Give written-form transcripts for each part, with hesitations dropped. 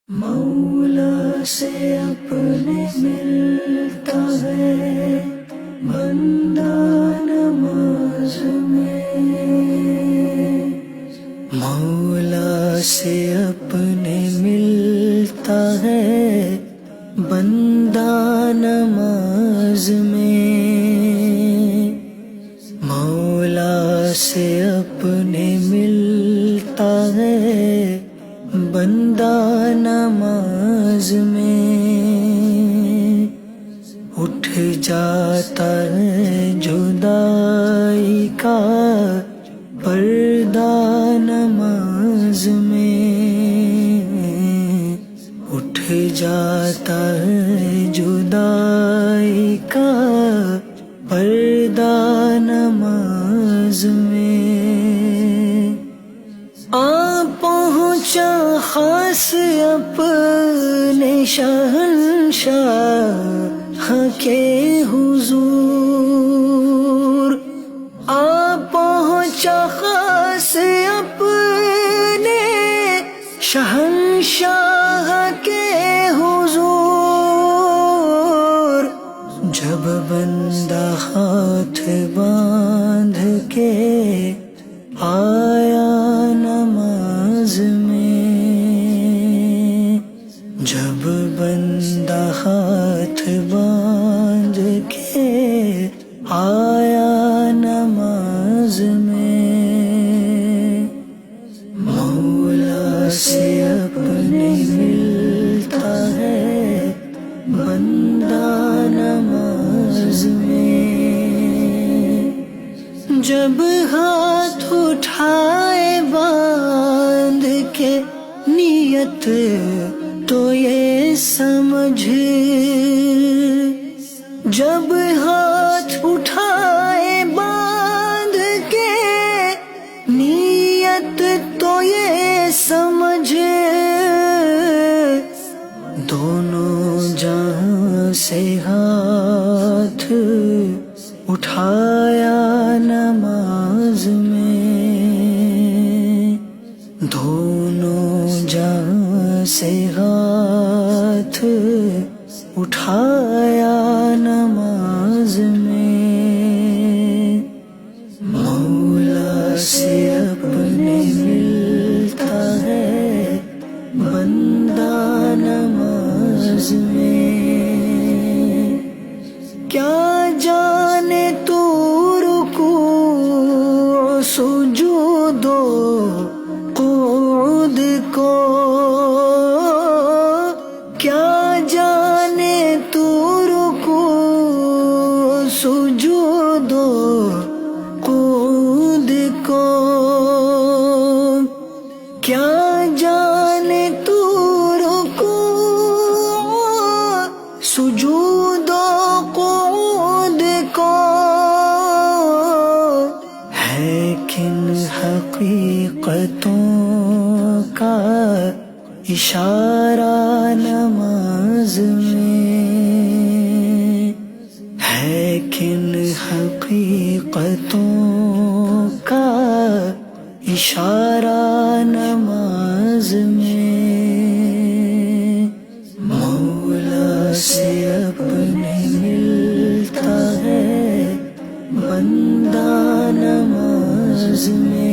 مولا سے اپنے ملتا ہے بندہ نماز میں، مولا سے اپنے ملتا ہے بندہ نماز میں، مولا سے اپنے ملتا ہے بندہ نماز میں، اٹھ جاتا ہے جدائی کا پردہ نماز میں، اٹھ جاتا ہے جدائی کا پردہ نماز میں، پہنچا خاص اپنے شہنشاہ کے حضور، پہنچا خاص اپنے شہنشاہ کے حضور، جب بندہ ہاتھ باندھ کے آیا نماز میں، جب بندہ ہاتھ باندھ کے آیا نماز میں، مولا سے اپنے ملتا ہے بندہ نماز میں، جب ہاتھ اٹھائے باندھ کے نیت تو یہ سمجھ، جب ہاتھ اٹھائے باندھ کے نیت تو یہ سمجھ، دونوں جہاں سے ہاتھ اٹھایا نماز میں، دونوں جہاں سے ہاتھ اٹھایا نماز میں، مولا سے اپنے ملتا ہے بندہ نماز میں، کیا جانے تو رکوع سجود و قعود کو، کیا جانے تو رکوع سجود و قعود کو، کیا جانے تو رکوع سجود و قعود کو، ہے کن حقیقتوں کا اشارہ نماز میں، ہے کن حقیقتوں کا اشارہ نماز میں، مولا سے اپنے ملتا ہے بندہ نماز میں،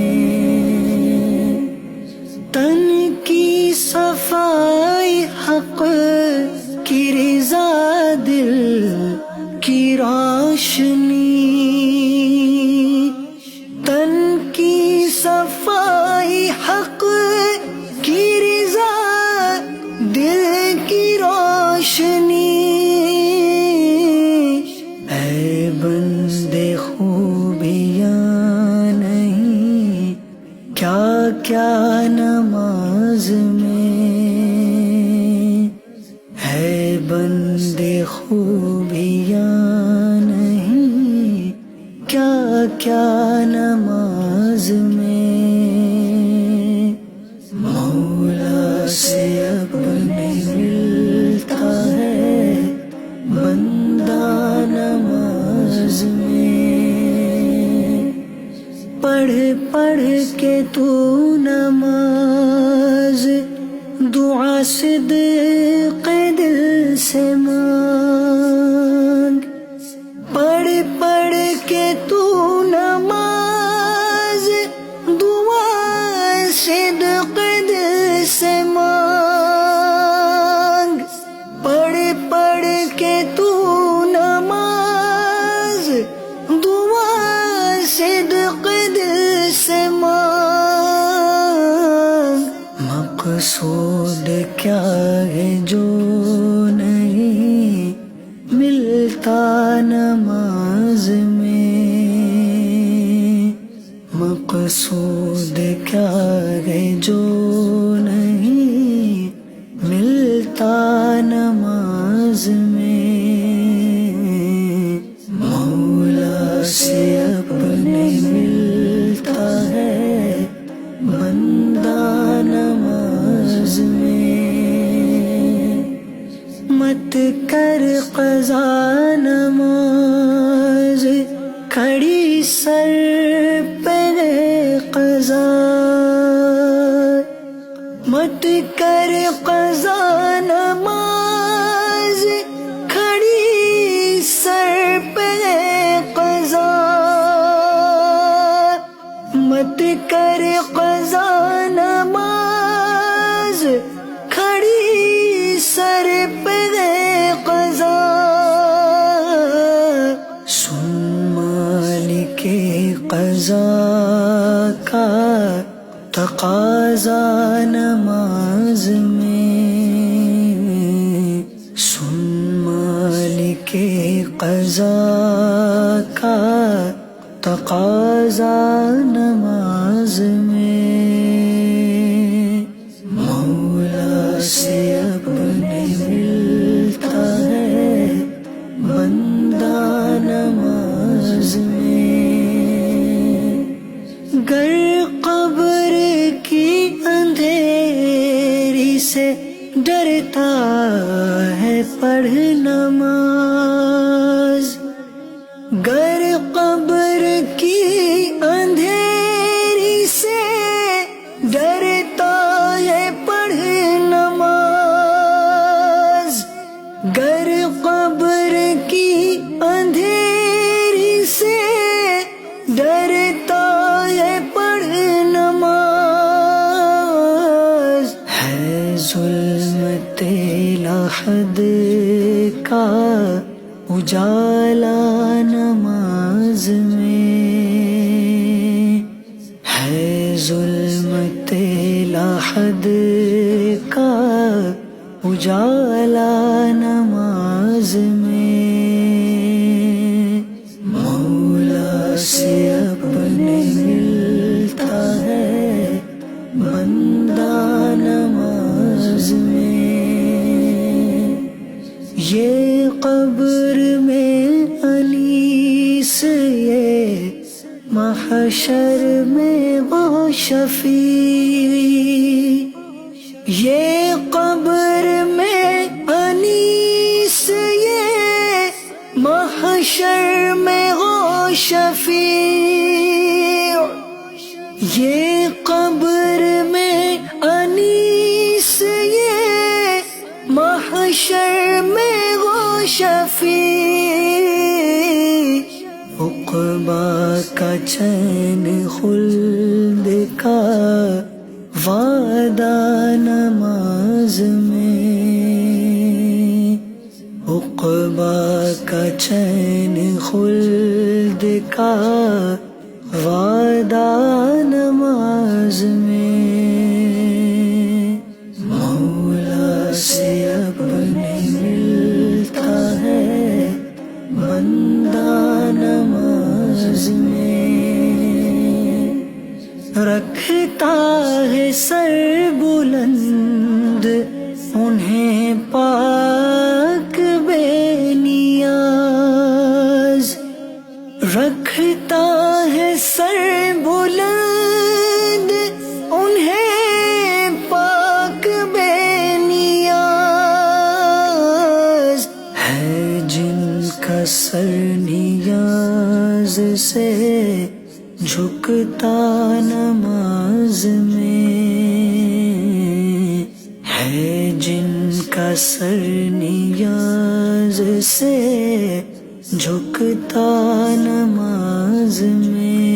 تن کی صفائی حق کی رضا دل کی روشنی، تن کی صفائی حق کی رضا دل کی روشنی، اے بندے خوبیاں نہیں کیا کیا نماز میں، ہے بندے خوبیاں نہیں کیا کیا نماز میں، مولا سے اپنے ملتا ہے بندہ نماز میں، پڑھ پڑھ کے تو نماز دعا صدق دل سے مانگ، پڑھ پڑھ کے تو نماز، دعا صدق دل سے مانگ، پڑھ پڑھ کے تو نماز، دعا صدق دل سے مانگ۔ مقصود کیا ہے جو نہیں ملتا نماز میں، مقصود کیا ہے جو نہیں ملتا نماز میں، مولا سے اپنے ملتا ہے بندہ نماز میں، مت کر قضا نماز، کھڑی سر پہ قضا، مت کر قضا نماز، کھڑی سر پہ قضا، مت کر قضا نماز، کھڑی سر پہ قضا، سن مالک قضا کا تقاضا نماز میں، سن مالک قضا کا تقاضا نماز میں، مولا سے اپنے ملتا ہے بندہ نماز میں، گر قبر کی اندھیری سے ڈرتا ہے پڑھ نماز، گر قبر کی اندھیری سے ڈرتا ہے پڑھ نماز، گر قبر کی اندھیری سے ڈرتا ہے پڑھ نماز، ہے ظلمت لحد کا اجالا نماز میں، ہے ظلمت لحد کا اجالا نماز میں، مولا سے اپنے ملتا ہے بندہ نماز میں، یہ قبر میں انیس، یہ محشر میں وہ شفیع، یہ قبر میں انیس، یہ محشر میں وہ شفیع، یہ قبر میں انیس، یہ محشر میں وہ شفیع، عقبیٰ کا چین خلد کا وعدہ نماز میں، عقبیٰ کا چین خلد کا وعدہ نماز میں، مولا سے اپنے ملتا ہے بندہ نماز میں، رکھتا ہے سر بلند انہیں پاک بے نیاز، رکھتا ہے سر بلند انہیں پاک بے نیاز، ہے جن کا سر نیاز سے جھکتا نماز میں، ہے جن جن کا سر نیاز سے جھکتا نماز میں،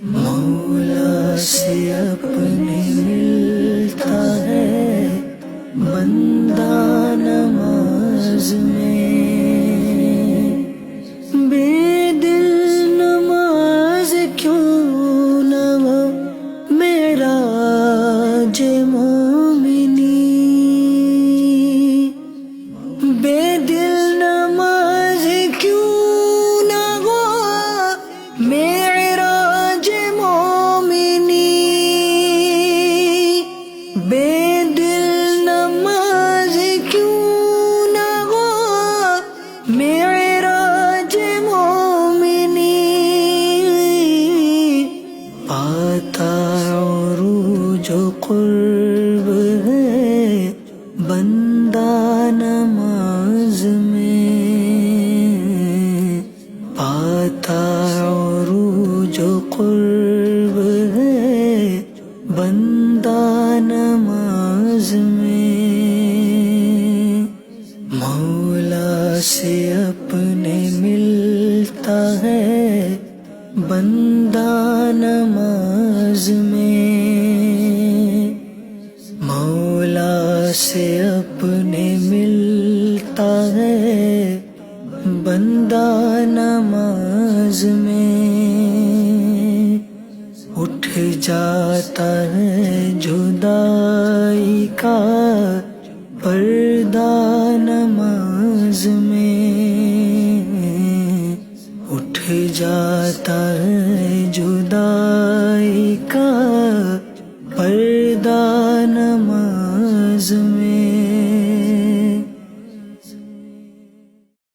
مولا سے اپنے ملتا ہے بندہ نماز میں، بے دل نماز کیوں نہ ہو معراج مومنی، بے دل نماز کیوں نہ ہو معراج مومنی، بے دل نماز کیوں نہ ہو معراج مومنی، پاتا عروج و قرب ہے بندہ نماز میں، پاتا عروج و قرب ہے بندہ نماز میں، مولا سے اپنے ملتا ہے بندہ نماز میں، مولا سے اپنے ملتا ہے بندہ نماز میں، اٹھ جاتا ہے جدائی کا پردہ نماز میں، اٹھ جاتا ہے جدائی کا پردہ نماز میں۔